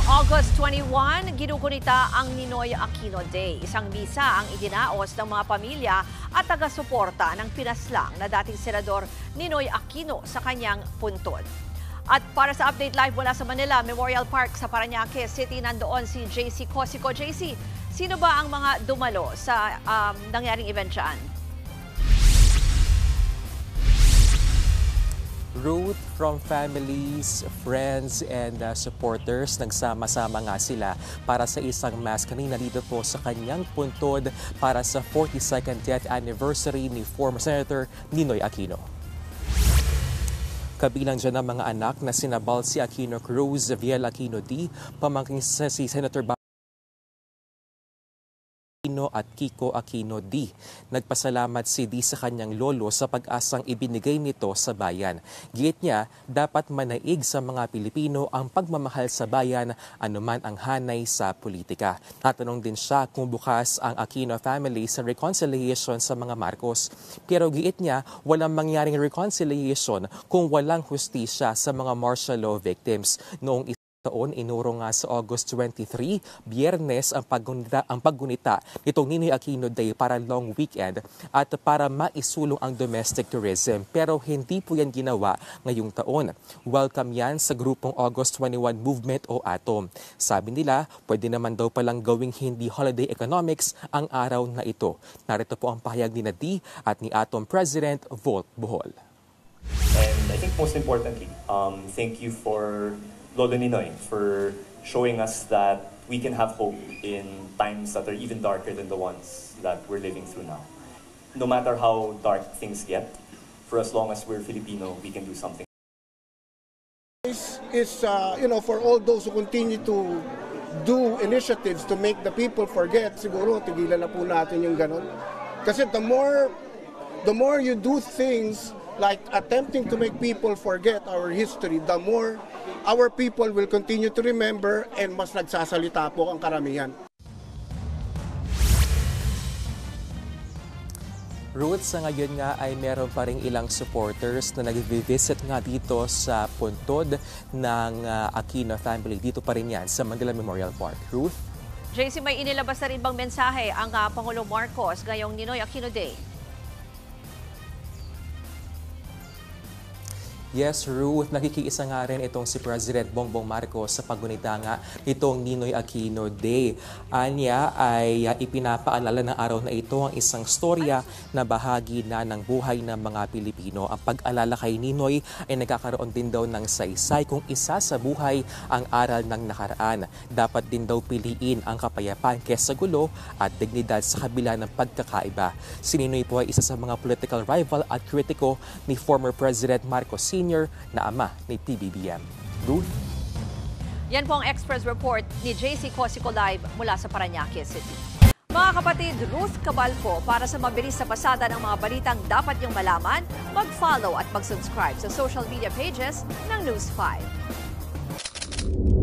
August 21, ginugunita ang Ninoy Aquino Day. Isang misa ang idinaos ng mga pamilya at taga-suporta ng pinaslang na dating Senador Ninoy Aquino sa kanyang puntod. At para sa update live mula sa Manila Memorial Park sa Parañaque City, nandoon si JC Cosico. JC, sino ba ang mga dumalo sa nangyaring event dyan? Ruth, from families, friends, and supporters, nagsama-sama nga sila para sa isang mass kanina dito po sa kanyang puntod para sa 42nd death anniversary ni former Senator Ninoy Aquino. Kabilang dyan ang mga anak na sina Balsi Aquino Cruz, Viel Aquino D, pamangking si Senator at Kiko Aquino D. Nagpasalamat si D sa kanyang lolo sa pag-asang ibinigay nito sa bayan. Giit niya, dapat manaig sa mga Pilipino ang pagmamahal sa bayan anuman ang hanay sa politika. Natanong din siya kung bukas ang Aquino family sa reconciliation sa mga Marcos. Pero giit niya, walang mangyaring reconciliation kung walang hustisya sa mga martial law victims. Noong taon, inuro nga sa August 23, Biyernes ang paggunita nitong Ninoy Aquino Day para long weekend at para maisulong ang domestic tourism. Pero hindi po yan ginawa ngayong taon. Welcome yan sa grupong August 21 Movement o ATOM. Sabi nila, pwede naman daw palang gawing hindi holiday economics ang araw na ito. Narito po ang pahayag ni D at ni ATOM President Volt Bohol. And I think most importantly, thank you for Lolo Ninoy for showing us that we can have hope in times that are even darker than the ones that we're living through now. No matter how dark things get, for as long as we're Filipino, we can do something. For all those who continue to do initiatives to make the people forget, siguro tigilan na po natin yung ganon. Kasi the more you do things like attempting to make people forget our history, the more our people will continue to remember and mas nagsasalita po ang karamihan. Ruth, sa ngayon nga ay meron pa rin ilang supporters na nag-visit nga dito sa puntod ng Aquino family. Dito pa rin yan sa Manila Memorial Park. Ruth? JC, may inilabas na rin bang mensahe ang Pangulong Marcos ngayong Ninoy Aquino Day? Yes, Ruth, nakikiisa nga rin itong si President Bongbong Marcos sa paggunita nga itong Ninoy Aquino Day. Anya ay ipinapaalala ng araw na ito ang isang storya na bahagi na ng buhay ng mga Pilipino. Ang pag-alala kay Ninoy ay nagkakaroon din daw ng saysay kung isa sa buhay ang aral ng nakaraan. Dapat din daw piliin ang kapayapaan kesa gulo at dignidad sa kabila ng pagkakaiba. Si Ninoy po ay isa sa mga political rival at kritiko ni former President Marcos na ama ni PBBM. Ruth? Yan po ang Express Report ni JC Cosico Live mula sa Parañaque City. Mga kapatid, Ruth Cabalco, para sa mabilis na pasada ng mga balitang dapat niyong malaman, mag-follow at mag-subscribe sa social media pages ng News 5.